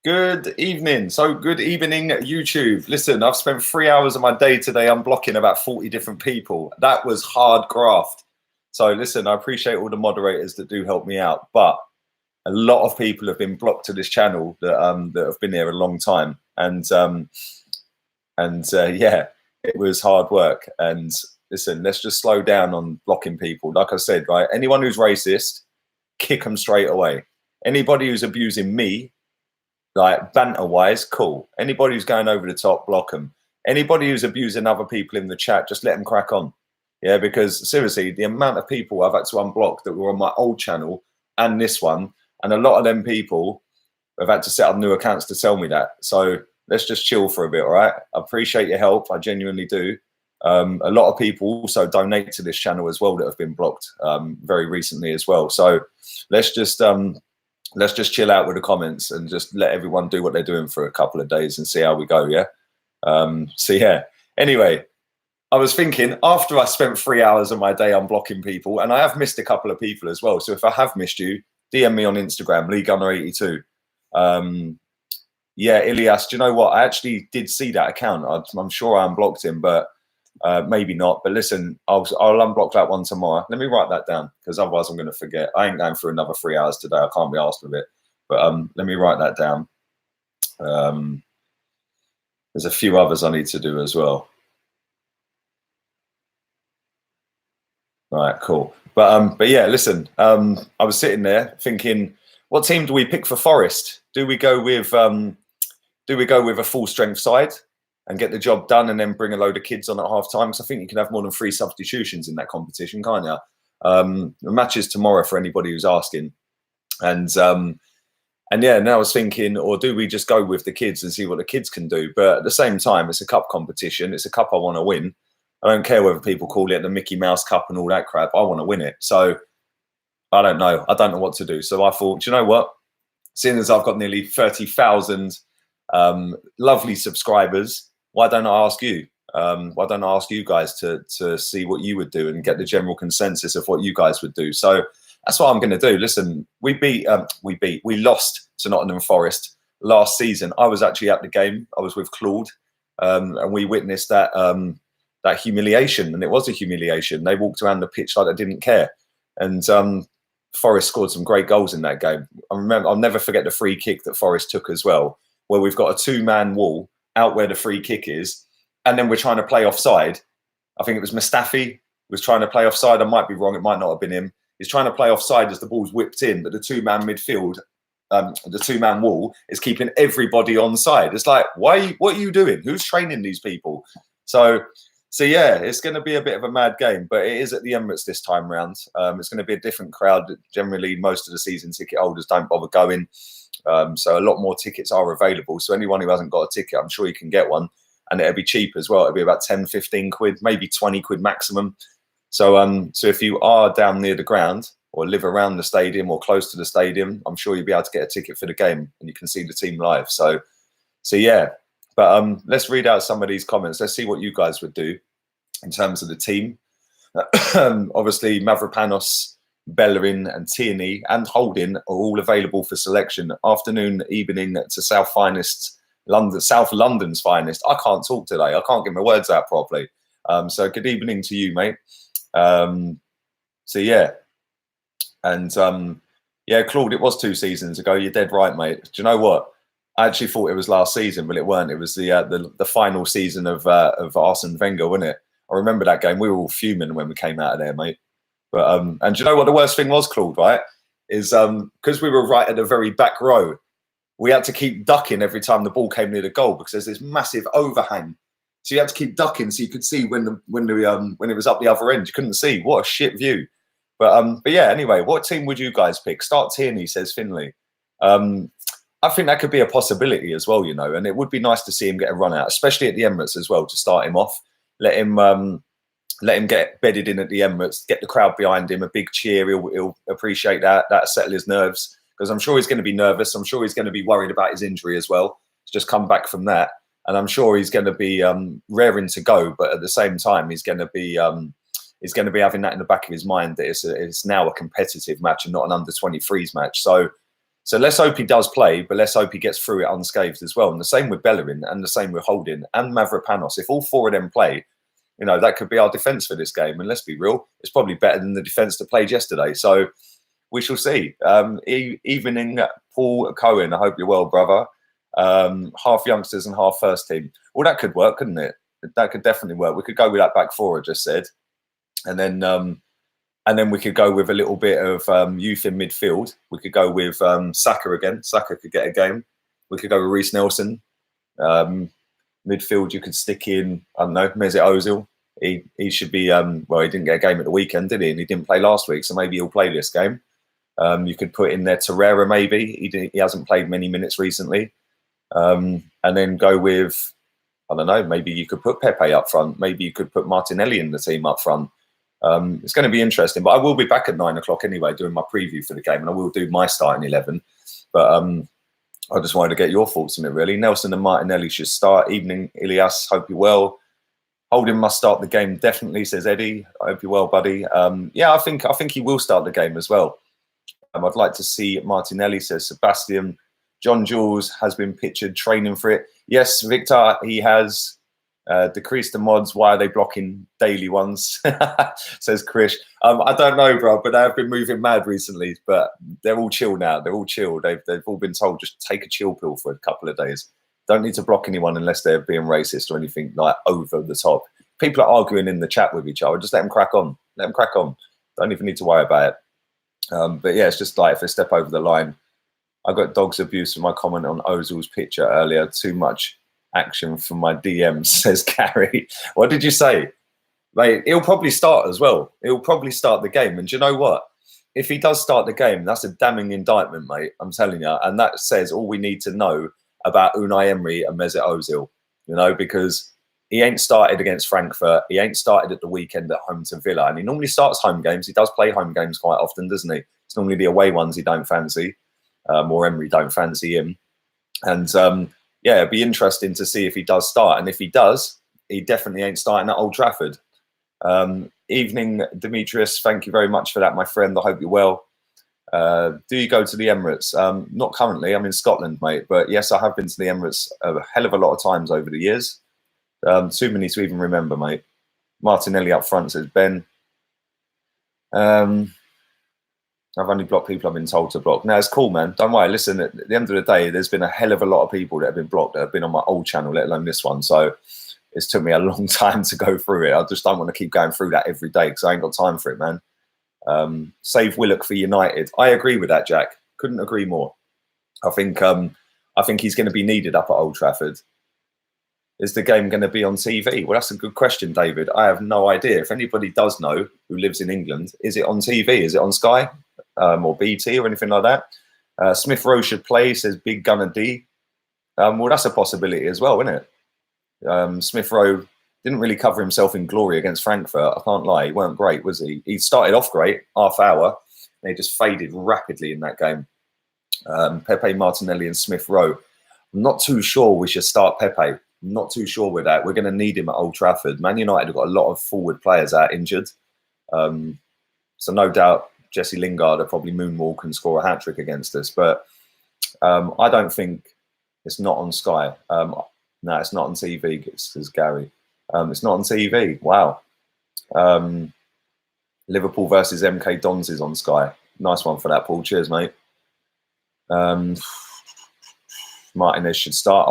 Good evening. So good evening, YouTube. Listen, I've spent 3 hours of my day today unblocking about 40 different people. That was hard graft. So listen, I appreciate all the moderators that do help me out, but a lot of people have been blocked to this channel that have been here a long time, and yeah, it was hard work. And listen, let's just slow down on blocking people. Like I said, right? Anyone who's racist, kick them straight away. Anybody who's abusing me, like banter-wise, cool. Anybody who's going over the top, block them. Anybody who's abusing other people in the chat, just let them crack on. Yeah, because seriously, the amount of people I've had to unblock that were on my old channel and this one, and a lot of them people have had to set up new accounts to tell me that. So let's just chill for a bit, all right? I appreciate your help. I genuinely do. A lot of people also donate to this channel as well that have been blocked very recently as well. So let's just chill out with the comments and just let everyone do what they're doing for a couple of days and see how we go, yeah? So yeah, anyway, I was thinking after I spent 3 hours of my day unblocking people, and I have missed a couple of people as well. So if I have missed you, DM me on Instagram, LeeGunner82. Yeah, Ilias, do you know what? I actually did see that account. I'm sure I unblocked him, but maybe not. But listen, I'll unblock that one tomorrow. Let me write that down, because otherwise I'm going to forget. I ain't going for another 3 hours today. I can't be asked with it. But let me write that down. There's a few others I need to do as well. All right, cool. But yeah, listen, I was sitting there thinking, what team do we pick for Forest? Do we go with a full strength side and get the job done, and then bring a load of kids on at half time? Because I think you can have more than 3 substitutions in that competition, can't you? The match is tomorrow for anybody who's asking. And yeah, now I was thinking, or do we just go with the kids and see what the kids can do? But at the same time, it's a cup competition. It's a cup I want to win. I don't care whether people call it the Mickey Mouse Cup and all that crap. I want to win it. So I don't know. I don't know what to do. So I thought, do you know what? Seeing as I've got nearly 30,000 lovely subscribers, why don't I ask you? Why don't I ask you guys to see what you would do and get the general consensus of what you guys would do? So that's what I'm going to do. Listen, we lost to Nottingham Forest last season. I was actually at the game. I was with Claude, and we witnessed that humiliation, and it was a humiliation. They walked around the pitch like they didn't care, and Forest scored some great goals in that game. I'll never forget the free kick that Forest took as well, where we've got a 2-man wall out where the free kick is, and then we're trying to play offside. I think it was Mustafi was trying to play offside. I might be wrong. It might not have been him. He's trying to play offside as the ball's whipped in, but the 2-man midfield, the 2-man wall is keeping everybody onside. It's like, what are you doing? Who's training these people? So yeah, it's going to be a bit of a mad game, but it is at the Emirates this time round. It's going to be a different crowd. Generally, most of the season ticket holders don't bother going. So a lot more tickets are available. So anyone who hasn't got a ticket, I'm sure you can get one. And it'll be cheap as well. It'll be about 10, 15 quid, maybe 20 quid maximum. So so if you are down near the ground or live around the stadium or close to the stadium, I'm sure you'll be able to get a ticket for the game and you can see the team live. So yeah. But let's read out some of these comments. Let's see what you guys would do in terms of the team. Obviously, Mavropanos, Bellerin and Tierney and Holding are all available for selection. Afternoon, evening to South London's finest. I can't talk today. I can't get my words out properly. So good evening to you, mate. So yeah. And yeah, Claude, it was 2 seasons ago. You're dead right, mate. Do you know what? I actually thought it was last season, but it weren't. It was the final season of Arsene Wenger, wasn't it? I remember that game. We were all fuming when we came out of there, mate. But and do you know what the worst thing was, Claude? Right, is because we were right at the very back row, we had to keep ducking every time the ball came near the goal because there's this massive overhang. So you had to keep ducking so you could see when it was up the other end. You couldn't see. What a shit view. But yeah. Anyway, what team would you guys pick? Start Tierney, says Finley. I think that could be a possibility as well, you know, and it would be nice to see him get a run out, especially at the Emirates as well, to start him off. Let him get bedded in at the Emirates, get the crowd behind him, a big cheer. He'll appreciate that. That'll settle his nerves, because I'm sure he's going to be nervous. I'm sure he's going to be worried about his injury as well. He's just come back from that, and I'm sure he's going to be raring to go. But at the same time, he's going to be having that in the back of his mind that it's now a competitive match and not an under-23s match. So So let's hope he does play, but let's hope he gets through it unscathed as well. And the same with Bellerin, and the same with Holding and Mavropanos. If all four of them play, that could be our defence for this game. And let's be real, it's probably better than the defence that played yesterday. So we shall see. Evening, Paul Cohen, I hope you're well, brother. Half youngsters and half first team. Well, that could work, couldn't it? That could definitely work. We could go with that back four I just said. And then we could go with a little bit of youth in midfield. We could go with Saka again. Saka could get a game. We could go with Reece Nelson. Midfield, you could stick in, I don't know, Mesut Ozil. He should be, well, he didn't get a game at the weekend, did he? And he didn't play last week, so maybe he'll play this game. You could put in there Torreira, maybe. He hasn't played many minutes recently. And then go with, I don't know, maybe you could put Pepe up front. Maybe you could put Martinelli in the team up front. It's going to be interesting, but I will be back at 9 o'clock anyway, doing my preview for the game, and I will do my starting 11. But I just wanted to get your thoughts on it, really. Nelson and Martinelli should start. Evening, Ilias. Hope you're well. Holding must start the game, definitely, says Eddie. I hope you're well, buddy. Yeah, I think he will start the game as well. I'd like to see Martinelli, says Sebastian. John Jules has been pictured training for it. Yes, Victor, he has. Decrease the mods. Why are they blocking daily ones? Says Krish. I don't know, bro, but they have been moving mad recently. But they're all chill now. They're all chill. They've all been told just take a chill pill for a couple of days. Don't need to block anyone unless they're being racist or anything like over the top. People are arguing in the chat with each other. Just let them crack on. Let them crack on. Don't even need to worry about it. But yeah, it's just like if they step over the line. I got dog's abuse for my comment on Ozil's picture earlier. Too much action from my DMs, says Gary. What did you say? Mate, he'll probably start as well. He'll probably start the game. And do you know what? If he does start the game, that's a damning indictment, mate. I'm telling you. And that says all we need to know about Unai Emery and Mesut Ozil, because he ain't started against Frankfurt. He ain't started at the weekend at home to Villa. And he normally starts home games. He does play home games quite often, doesn't he? It's normally the away ones he don't fancy, or Emery don't fancy him. And yeah, it'd be interesting to see if he does start. And if he does, he definitely ain't starting at Old Trafford. Evening, Demetrius. Thank you very much for that, my friend. I hope you're well. Do you go to the Emirates? Not currently. I'm in Scotland, mate. But yes, I have been to the Emirates a hell of a lot of times over the years. Too many to even remember, mate. Martinelli up front, says Ben. I've only blocked people I've been told to block. Now, it's cool, man. Don't worry. Listen, at the end of the day, there's been a hell of a lot of people that have been blocked that have been on my old channel, let alone this one. So it's took me a long time to go through it. I just don't want to keep going through that every day because I ain't got time for it, man. Save Willock for United. I agree with that, Jack. Couldn't agree more. I think he's going to be needed up at Old Trafford. Is the game going to be on TV? Well, that's a good question, David. I have no idea. If anybody does know who lives in England, is it on TV? Is it on Sky or BT or anything like that? Smith Rowe should play, says Big Gunner D. Well, that's a possibility as well, isn't it? Smith Rowe didn't really cover himself in glory against Frankfurt. I can't lie. He weren't great, was he? He started off great, half hour. And he just faded rapidly in that game. Pepe, Martinelli and Smith Rowe. I'm not too sure we should start Pepe. I'm not too sure with that. We're going to need him at Old Trafford. Man United have got a lot of forward players out injured. So no doubt Jesse Lingard will probably moonwalk and score a hat-trick against us. But I don't think it's not on Sky. No, it's not on TV, says Gary. It's not on TV. Wow. Liverpool versus MK Dons is on Sky. Nice one for that, Paul. Cheers, mate. Martinez should start.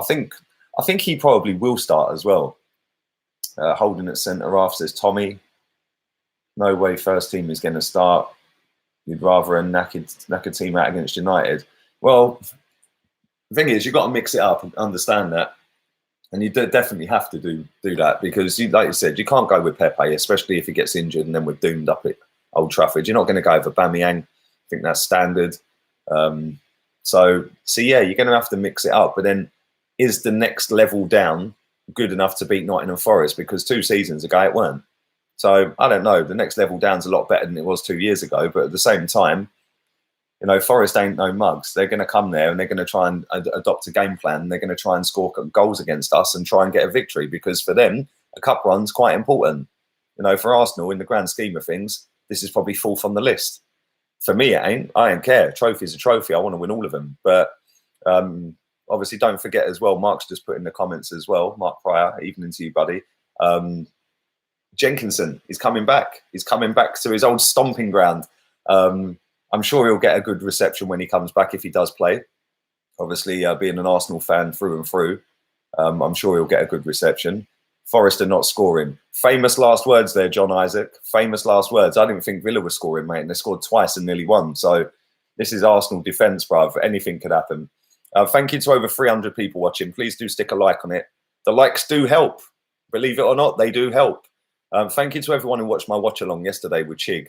I think he probably will start as well. Holding at centre half, says Tommy. No way first team is going to start. You'd rather a knackered team out against United. Well, the thing is, you've got to mix it up and understand that. And you definitely have to do that because, like you said, you can't go with Pepe, especially if he gets injured and then we're doomed up at Old Trafford. You're not going to go with Aubameyang. I think that's standard. So yeah, you're going to have to mix it up. But then, is the next level down good enough to beat Nottingham Forest? Because 2 seasons ago it weren't. So I don't know. The next level down's a lot better than it was 2 years ago. But at the same time, Forest ain't no mugs. They're going to come there and they're going to try and adopt a game plan. And they're going to try and score goals against us and try and get a victory. Because for them, a cup run's quite important. For Arsenal, in the grand scheme of things, this is probably 4th on the list. for me, it ain't. I don't care. Trophy's a trophy. I want to win all of them. But obviously, don't forget as well. Mark's just put in the comments as well. Mark Pryor, evening to you, buddy. Jenkinson is coming back. He's coming back to his old stomping ground. I'm sure he'll get a good reception when he comes back if he does play. Obviously, being an Arsenal fan through and through, I'm sure he'll get a good reception. Forest are not scoring. Famous last words there, John Isaac. Famous last words. I didn't think Villa was scoring, mate, and they scored twice and nearly won. So this is Arsenal defence, bruv. Anything could happen. Thank you to over 300 people watching. Please do stick a like on it. The likes do help. Believe it or not, they do help. Thank you to everyone who watched my watch along yesterday with Chig.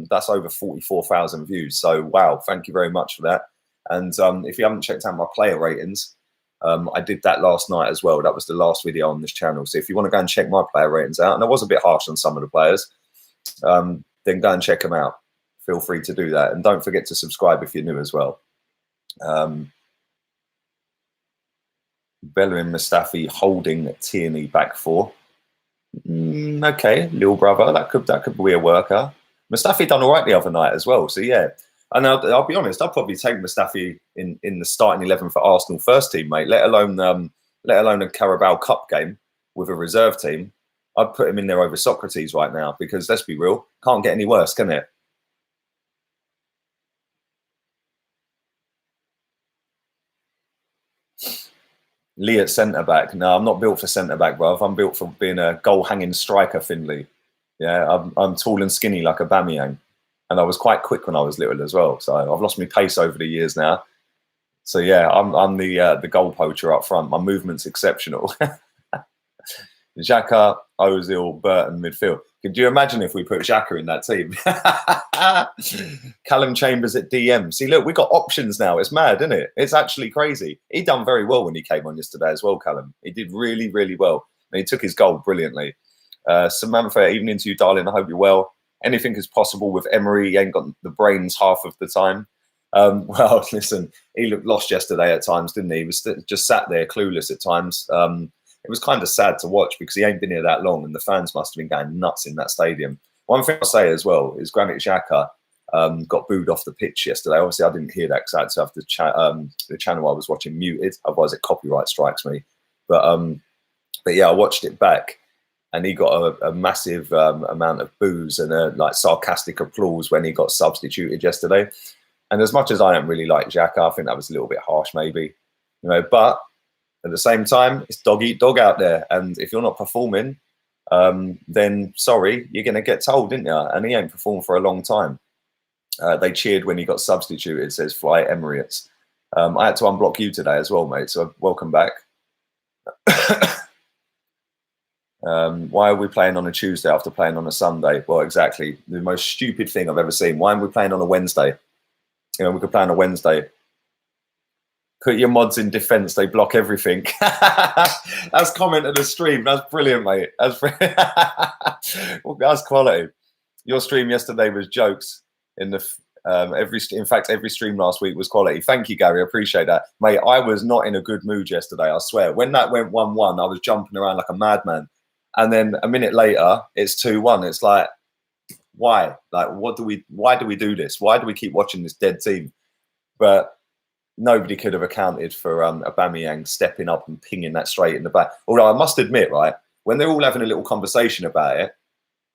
That's over 44,000 views. So, wow, thank you very much for that. And if you haven't checked out my player ratings, I did that last night as well. That was the last video on this channel. So if you want to go and check my player ratings out, and I was a bit harsh on some of the players, then go and check them out. Feel free to do that. And don't forget to subscribe if you're new as well. Bellerin Mustafi holding Tierney back four. Okay, little brother, that could be a worker. Mustafi done all right the other night as well. So yeah, and I'll be honest, I'll probably take Mustafi in the starting 11 for Arsenal first team, mate. Let alone a Carabao Cup game with a reserve team. I'd put him in there over Socrates right now because let's be real, can't get any worse, can it? Lee at centre-back. No, I'm not built for centre-back, bruv. I'm built for being a goal-hanging striker, Finley. Yeah, I'm tall and skinny like a Aubameyang. And I was quite quick when I was little as well. So I've lost my pace over the years now. So yeah, I'm the goal poacher up front. My movement's exceptional. Xhaka, Ozil, Burton, midfield. Could you imagine if we put Xhaka in that team? Callum Chambers at DM. See, look, we've got options now. It's mad, isn't it? It's actually crazy. He done very well when he came on yesterday as well, Callum. He did really, really well. And he took his goal brilliantly. Samantha, evening to you, darling. I hope you're well. Anything is possible with Emery. He ain't got the brains half of the time. Well, listen, he looked lost yesterday at times, didn't he? He was just sat there clueless at times. It was kind of sad to watch because he ain't been here that long and the fans must have been going nuts in that stadium. One thing I'll say as well is Granit Xhaka got booed off the pitch yesterday. Obviously, I didn't hear that because I had to have the channel I was watching muted. Otherwise, it copyright strikes me. But yeah, I watched it back and he got a massive amount of boos and like sarcastic applause when he got substituted yesterday. And as much as I don't really like Xhaka, I think that was a little bit harsh maybe. You know, but at the same time, it's dog eat dog out there. And if you're not performing, then sorry, you're going to get told, didn't you? And he ain't performed for a long time. They cheered when he got substituted, says Fly Emirates. I had to unblock you today as well, mate. So welcome back. Why are we playing on a Tuesday after playing on a Sunday? Well, exactly. The most stupid thing I've ever seen. Why are we playing on a Wednesday? You know, we could play on a Wednesday. Put your mods in defence, they block everything. That's comment of the stream. That's brilliant, mate. That's brilliant. Well, that's quality. Your stream yesterday was jokes. In fact, every stream last week was quality. Thank you, Gary. I appreciate that. Mate, I was not in a good mood yesterday, I swear. When that went 1-1, I was jumping around like a madman. And then a minute later, it's 2-1. It's like, why? Like, why do we do this? Why do we keep watching this dead team? But nobody could have accounted for Aubameyang stepping up and pinging that straight in the back. Although I must admit, right, when they're all having a little conversation about it,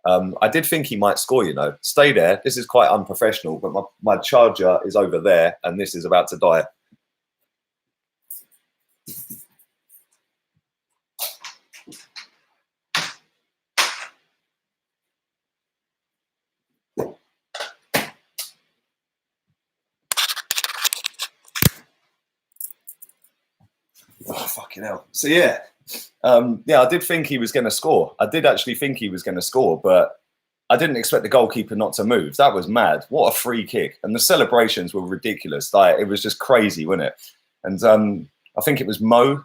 I did think he might score, you know. Stay there. This is quite unprofessional, but my charger is over there and this is about to die. Oh, fucking hell. So, yeah. Yeah, I did think he was going to score. I did actually think he was going to score, but I didn't expect the goalkeeper not to move. That was mad. What a free kick. And the celebrations were ridiculous. Like, it was just crazy, wasn't it? And I think it was Mo,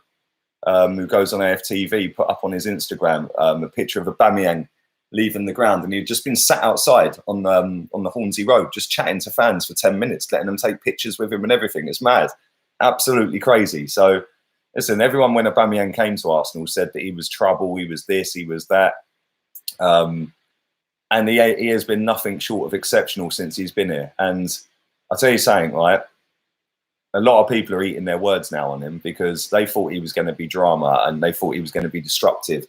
who goes on a.f.c, put up on his Instagram a picture of Aubameyang leaving the ground. And he'd just been sat outside on the Hornsey Road, just chatting to fans for 10 minutes, letting them take pictures with him and everything. It's mad. Absolutely crazy. So, listen, everyone when Aubameyang came to Arsenal said that he was trouble, he was this, he was that. And he has been nothing short of exceptional since he's been here. And I'll tell you something, right? A lot of people are eating their words now on him because they thought he was going to be drama and they thought he was going to be destructive.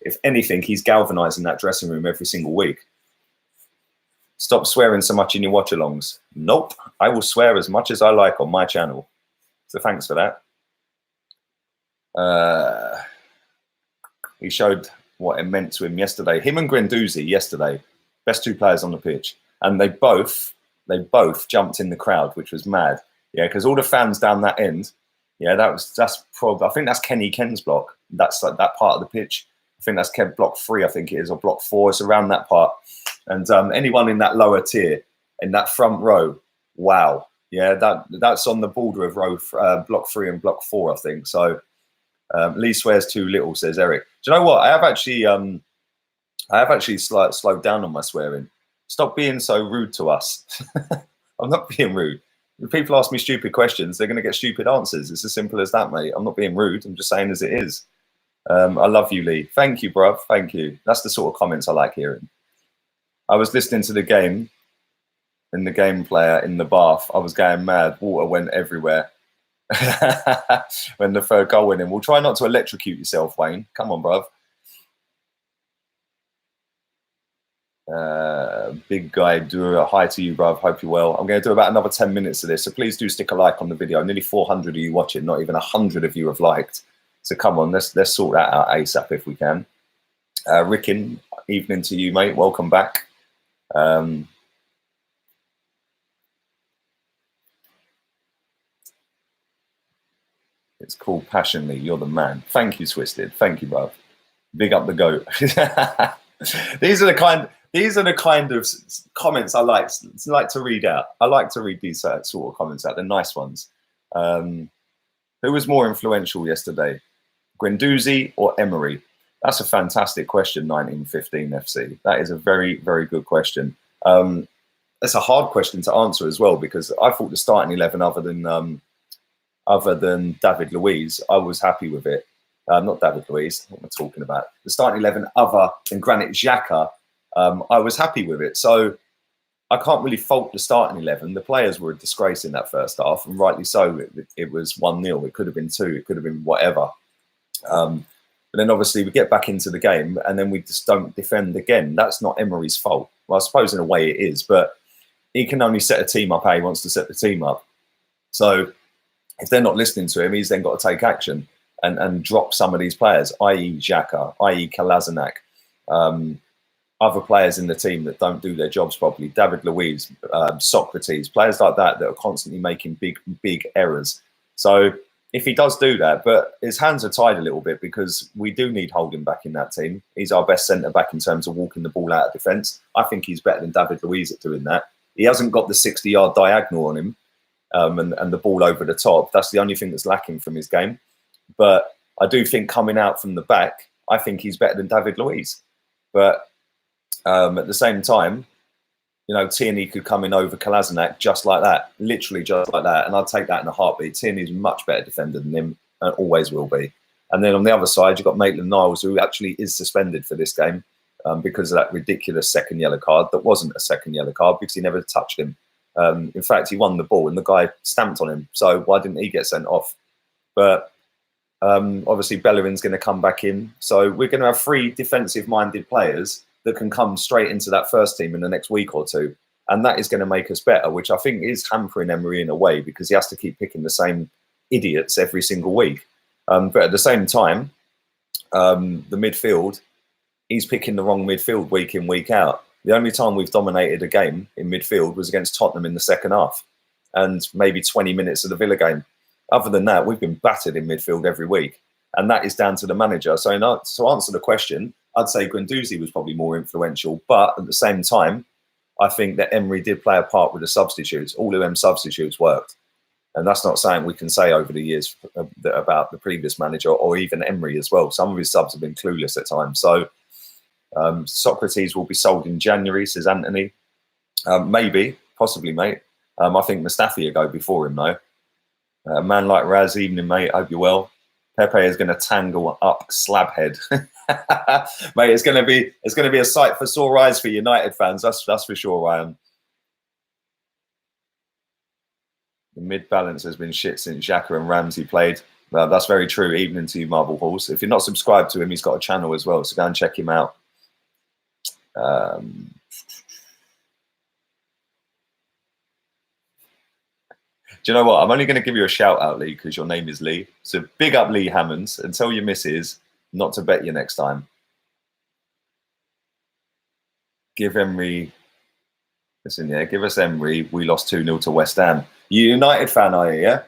If anything, he's galvanising that dressing room every single week. Stop swearing so much in your watch-alongs. Nope, I will swear as much as I like on my channel. So thanks for that. He showed what it meant to him yesterday. Him and Guendouzi yesterday, best 2 players on the pitch, and they both jumped in the crowd, which was mad. Yeah, because all the fans down that end, yeah, that's probably, I think that's Ken's block. That's like that part of the pitch. I think that's block 3, I think it is, or block 4. It's around that part. And anyone in that lower tier, in that front row, wow, yeah, that's on the border of block 3 and block 4, I think. So Lee swears too little, says Eric. Do you know what? I have actually slowed down on my swearing. Stop being so rude to us. I'm not being rude. If people ask me stupid questions, they're going to get stupid answers. It's as simple as that, mate. I'm not being rude. I'm just saying as it is. I love you, Lee. Thank you, bruv. Thank you. That's the sort of comments I like hearing. I was listening to the game, in the game player in the bath. I was going mad. Water went everywhere. When the third goal went in. We'll try not to electrocute yourself, Wayne. Come on, bruv. Big guy, do a hi to you, bruv. Hope you're well. I'm going to do about another 10 minutes of this, so please do stick a like on the video. Nearly 400 of you watching, not even 100 of you have liked. So come on, let's sort that out ASAP if we can. Rickin, evening to you, mate. Welcome back. It's called Passionately. You're the man. Thank you, Twisted. Thank you, bruv. Big up the goat. These are the kind of comments I like to read out. I like to read these sort of comments out. They're nice ones. Who was more influential yesterday, Guendouzi or Emery? That's a fantastic question, 1915 FC. That is a very, very good question. It's a hard question to answer as well, because I thought the starting 11, other than David Luiz, I was happy with it. Not David Luiz, what am I talking about? The starting 11 other than Granit Xhaka, I was happy with it. So I can't really fault the starting 11. The players were a disgrace in that first half, and rightly so. It was 1-0. It could have been 2. It could have been whatever. But then obviously we get back into the game and then we just don't defend again. That's not Emery's fault. Well, I suppose in a way it is, but he can only set a team up how he wants to set the team up. So if they're not listening to him, he's then got to take action and drop some of these players, i.e. Xhaka, i.e. Kolasinac, other players in the team that don't do their jobs properly, David Luiz, Socrates, players like that are constantly making big errors. So if he does do that, but his hands are tied a little bit because we do need Holding back in that team. He's our best centre-back in terms of walking the ball out of defence. I think he's better than David Luiz at doing that. He hasn't got the 60-yard diagonal on him and the ball over the top. That's the only thing that's lacking from his game. But I do think coming out from the back, I think he's better than David Luiz. But at the same time, you know, Tierney could come in over Kolasinac just like that, literally just like that. And I'd take that in a heartbeat. Tierney's a much better defender than him and always will be. And then on the other side, you've got Maitland-Niles, who actually is suspended for this game because of that ridiculous second yellow card that wasn't a second yellow card because he never touched him. In fact, he won the ball and the guy stamped on him. So why didn't he get sent off? But obviously Bellerin's going to come back in. So we're going to have 3 defensive-minded players that can come straight into that first team in the next week or 2. And that is going to make us better, which I think is hampering Emery in a way because he has to keep picking the same idiots every single week. But at the same time, the midfield, he's picking the wrong midfield week in, week out. The only time we've dominated a game in midfield was against Tottenham in the second half and maybe 20 minutes of the Villa game. Other than that, we've been battered in midfield every week. And that is down to the manager. So to answer the question, I'd say Guendouzi was probably more influential. But at the same time, I think that Emery did play a part with the substitutes. All of them substitutes worked. And that's not something we can say over the years about the previous manager or even Emery as well. Some of his subs have been clueless at times. So Socrates will be sold in January, says Anthony. Maybe, possibly, mate. I think Mustafi will go before him, though. A man like Raz, evening, mate. Hope you're well. Pepe is going to tangle up Slabhead. Mate, it's going to be a sight for sore eyes for United fans. That's for sure, Ryan. The mid balance has been shit since Xhaka and Ramsey played. Well, that's very true. Evening to you, Marble Halls. If you're not subscribed to him, he's got a channel as well, so go and check him out. Do you know what? I'm only going to give you a shout out, Lee, because your name is Lee. So big up Lee Hammonds and tell your missus not to bet you next time. Give Emery, listen, yeah, give us Emery. We lost 2-0 to West Ham. You United fan, are you, yeah?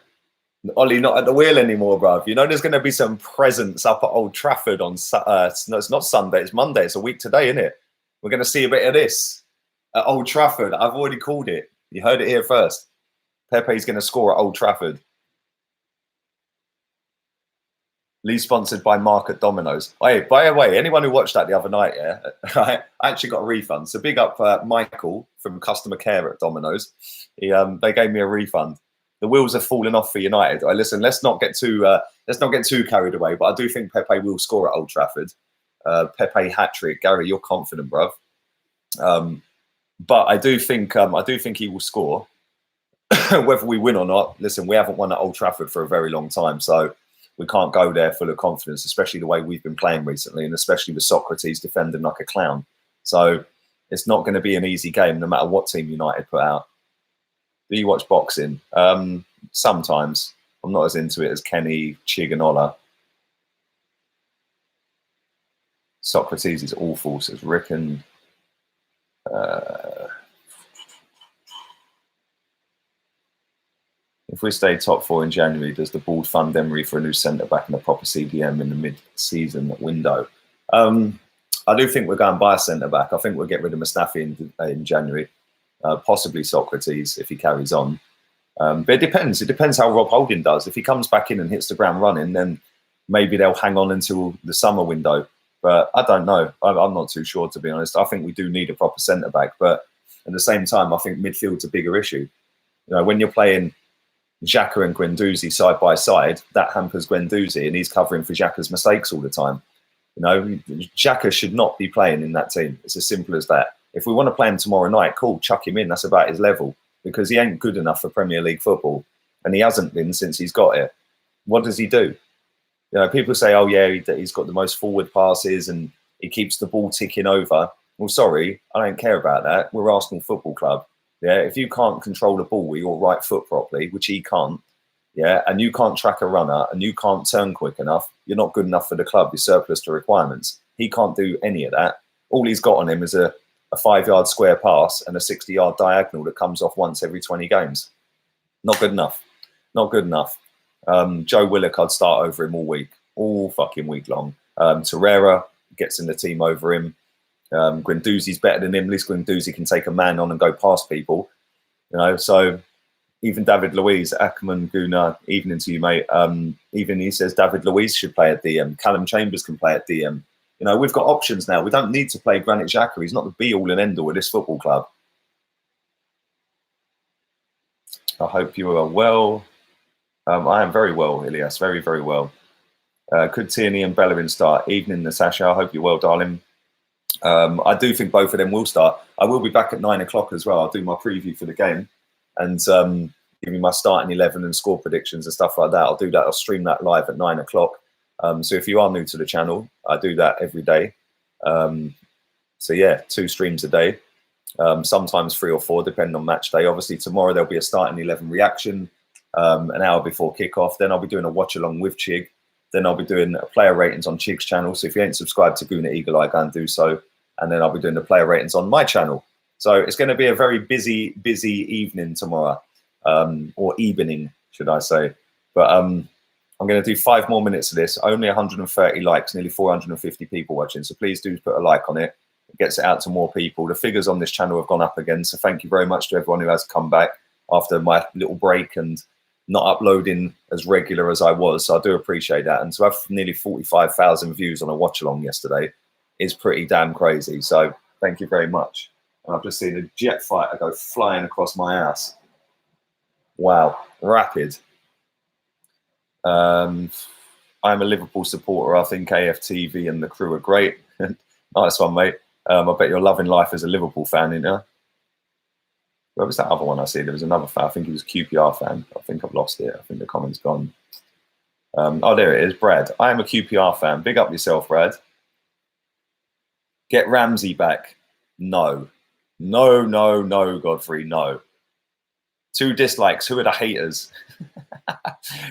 Ollie not at the wheel anymore, bruv. You know there's going to be some presents up at Old Trafford on, no, it's not Sunday, it's Monday. It's a week today, isn't it? We're going to see a bit of this at Old Trafford. I've already called it. You heard it here first. Pepe's going to score at Old Trafford. Lee sponsored by Mark at Domino's. Hey, by the way, anyone who watched that the other night, yeah, I actually got a refund. So big up Michael from customer care at Domino's. They gave me a refund. The wheels have fallen off for United. Right, listen, let's not get too carried away. But I do think Pepe will score at Old Trafford. Pepe hat trick. Gary, you're confident, bruv. But I do think he will score. Whether we win or not, listen, we haven't won at Old Trafford for a very long time, so we can't go there full of confidence, especially the way we've been playing recently, and especially with Socrates defending like a clown. So it's not going to be an easy game, no matter what team United put out. Do you watch boxing? Sometimes. I'm not as into it as Kenny, Chig, and Ola. Socrates is awful, says Rickon. If we stay top 4 in January, does the board fund Emery for a new centre-back and a proper CDM in the mid-season window? I do think we're going to buy a centre-back. I think we'll get rid of Mustafi in January. Possibly Socrates if he carries on. But it depends. It depends how Rob Holding does. If he comes back in and hits the ground running, then maybe they'll hang on until the summer window. But I don't know. I'm not too sure, to be honest. I think we do need a proper centre-back. But at the same time, I think midfield's a bigger issue. You know, when you're playing Xhaka and Guendouzi side by side, that hampers Guendouzi, and he's covering for Xhaka's mistakes all the time. You know, Xhaka should not be playing in that team. It's as simple as that. If we want to play him tomorrow night, cool, chuck him in. That's about his level, because he ain't good enough for Premier League football, and he hasn't been since he's got it. What does he do? You know, people say, oh yeah, he's got the most forward passes and he keeps the ball ticking over. Well, sorry, I don't care about that. We're Arsenal Football Club. Yeah, if you can't control the ball with your right foot properly, which he can't, yeah, and you can't track a runner and you can't turn quick enough, you're not good enough for the club. You're surplus to requirements. He can't do any of that. All he's got on him is a 5-yard square pass and a 60-yard diagonal that comes off once every 20 games. Not good enough. Not good enough. Joe Willock, I'd start over him all fucking week long. Torreira gets in the team over him. Guendouzi's better than him. At least Guendouzi can take a man on and go past people. You know, so even David Luiz, Ackerman, Guna, evening to you, mate. Even he says David Luiz should play at DM. Callum Chambers can play at DM. You know, we've got options now. We don't need to play Granit Xhaka. He's not the be-all and end-all of this football club. I hope you are well. I am very well, Ilias. Very, very well. Could Tierney and Bellerin start? Evening, Natasha. I hope you're well, darling. I do think both of them will start. I will be back at 9 o'clock as well. I'll do my preview for the game and give you my starting 11 and score predictions and stuff like that. I'll do that. I'll stream that live at 9 o'clock. So if you are new to the channel, I do that every day. So yeah, 2 streams a day, sometimes 3 or 4, depending on match day. Obviously, tomorrow there'll be a starting 11 reaction an hour before kickoff. Then I'll be doing a watch along with Chig. Then I'll be doing player ratings on Chig's channel. So if you ain't subscribed to Guna Eagle Eye, go and do so. And then I'll be doing the player ratings on my channel. So it's going to be a very busy evening tomorrow, or evening, should I say. But I'm going to do 5 more minutes of this. Only 130 likes, nearly 450 people watching. So please do put a like on it. It gets it out to more people. The figures on this channel have gone up again. So thank you very much to everyone who has come back after my little break and not uploading as regular as I was. So I do appreciate that. And to have nearly 45,000 views on a watch along yesterday is pretty damn crazy. So thank you very much. And I've just seen a jet fighter go flying across my ass. Wow, rapid. I'm a Liverpool supporter. I think AFTV and the crew are great. Nice one, mate. I bet you're loving life as a Liverpool fan, you know? Where was that other one I see? There was another fan. I think he was a QPR fan. I think I've lost it. I think the comment's gone. Oh, there it is. Brad. I am a QPR fan. Big up yourself, Brad. Get Ramsey back. No. No, Godfrey, no. 2 dislikes. Who are the haters?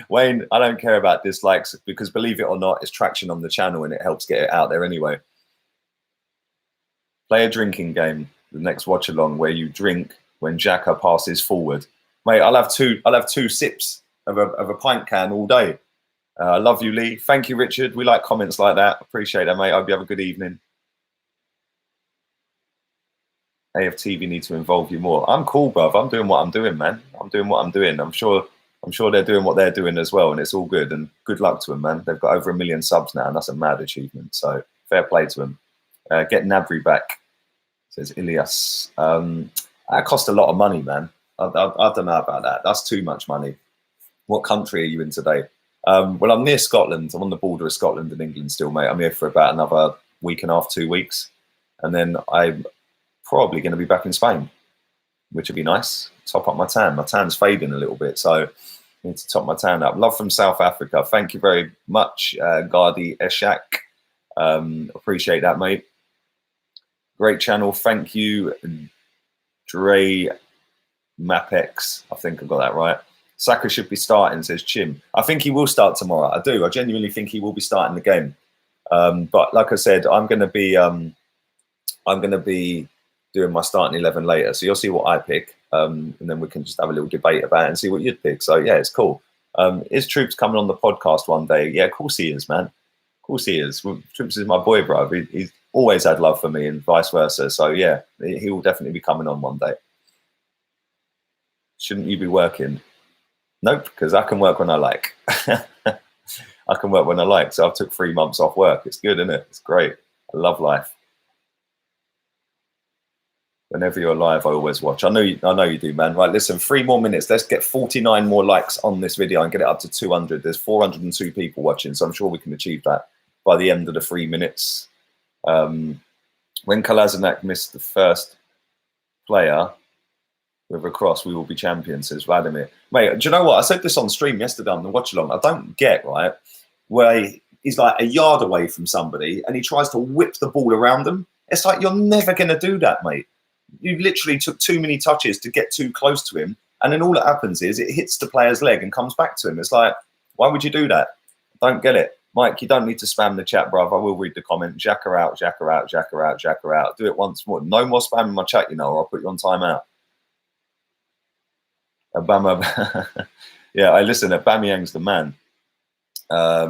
Wayne, I don't care about dislikes because, believe it or not, it's traction on the channel and it helps get it out there anyway. Play a drinking game, the next watch along, where you drink when Xhaka passes forward. Mate, I'll have two sips of a pint can all day. I love you, Lee. Thank you, Richard. We like comments like that. Appreciate that, mate. I hope you have a good evening. AFTV need to involve you more. I'm cool, bruv. I'm doing what I'm doing, man. I'm doing what I'm doing. I'm sure they're doing what they're doing as well, and it's all good. And good luck to them, man. They've got over 1 million subs now, and that's a mad achievement. So fair play to them. Get Nabry back, says Ilias. That cost a lot of money, man. I don't know about that. That's too much money. What country are you in today? Well, I'm near Scotland. I'm on the border of Scotland and England still, mate. I'm here for about another week and a half, 2 weeks. And then I'm probably going to be back in Spain, which would be nice. Top up my tan. My tan's fading a little bit, so I need to top my tan up. Love from South Africa. Thank you very much, Gardi Eshak. Appreciate that, mate. Great channel. Thank you, Dre Mapex. I think I got that right. Saka should be starting, says Chim. I think he will start tomorrow. I do. I genuinely think he will be starting the game. But like I said, I'm going to be doing my starting 11 later. So you'll see what I pick. And then we can just have a little debate about it and see what you'd pick. So yeah, it's cool. Is Troops coming on the podcast one day? Yeah, of course he is, man. Of course he is. Troops is my boy, bro. He's always had love for me and vice versa. So yeah, he will definitely be coming on one day. Shouldn't you be working? Nope, because I can work when I like. I can work when I like. So I've took 3 months off work. It's good, isn't it? It's great. I love life. Whenever you're live, I always watch. I know you do, man. Right, listen, 3 more minutes. Let's get 49 more likes on this video and get it up to 200. There's 402 people watching, so I'm sure we can achieve that by the end of the 3 minutes. When Kolasinac missed the first player with a cross, we will be champions, says Vladimir. Mate, do you know what? I said this on stream yesterday on the watch along. I don't get, right, where he's like a yard away from somebody and he tries to whip the ball around them. It's like, you're never going to do that, mate. You literally took too many touches to get too close to him. And then all that happens is it hits the player's leg and comes back to him. It's like, why would you do that? I don't get it. Mike, you don't need to spam the chat, bruv. I will read the comment. Xhaka out, Xhaka out, Xhaka out, Xhaka out. Do it once more. No more spamming my chat, you know, or I'll put you on timeout. Obama. Yeah, I listen. Aubameyang's the man. I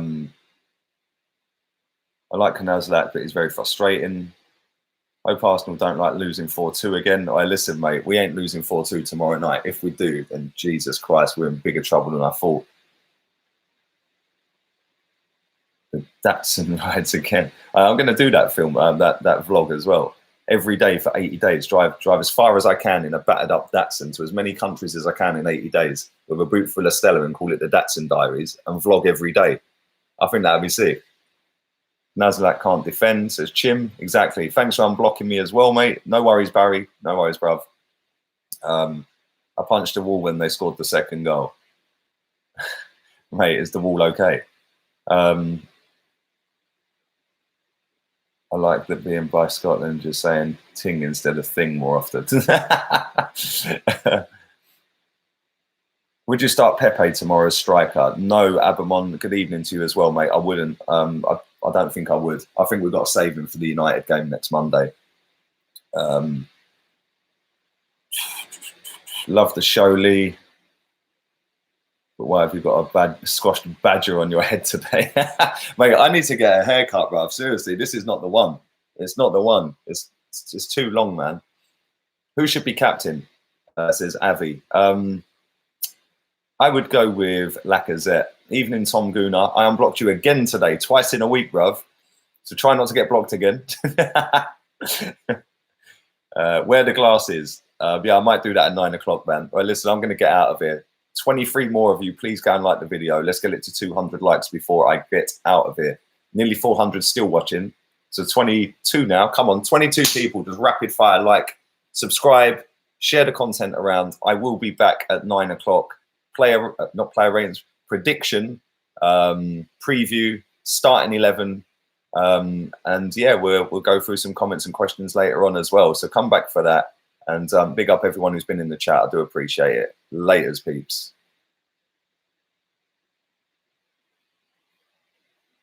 like Kolasinac, but he's very frustrating. Hope Arsenal don't like losing 4-2 again. I listen, mate. We ain't losing 4-2 tomorrow night. If we do, then Jesus Christ, we're in bigger trouble than I thought. The Datsun rides again. I'm going to do that film, that vlog as well. Every day for 80 days, drive as far as I can in a battered up Datsun to as many countries as I can in 80 days with a boot full of Stella and call it the Datsun Diaries and vlog every day. I think that would be sick. Nazlak can't defend, says Chim. Exactly. Thanks for unblocking me as well, mate. No worries, Barry. No worries, bruv. I punched a wall when they scored the second goal. Mate, is the wall okay? I like that being by Scotland just saying ting instead of thing more often. Would you start Pepe tomorrow as striker? No, Abamon. Good evening to you as well, mate. I wouldn't. I don't think I would. I think we've got to save him for the United game next Monday. Love the show, Lee. But why have you got a bad squashed badger on your head today? Mate, I need to get a haircut, bruv. Seriously, this is not the one. It's not the one. It's too long, man. Who should be captain? Says Avi. I would go with Lacazette. Evening, Tom Gooner. I unblocked you again today, twice in a week, bruv. So try not to get blocked again. Wear the glasses. Yeah, I might do that at 9 o'clock, man. Well, listen, I'm going to get out of here. 23 more of you, please go and like the video. Let's get it to 200 likes before I get out of here. Nearly 400 still watching. So 22 now. Come on, 22 people. Just rapid fire like, subscribe, share the content around. I will be back at 9 o'clock. Not player ratings, prediction, preview, starting 11. And yeah, we'll go through some comments and questions later on as well. So come back for that. And big up everyone who's been in the chat. I do appreciate it. Laters, peeps.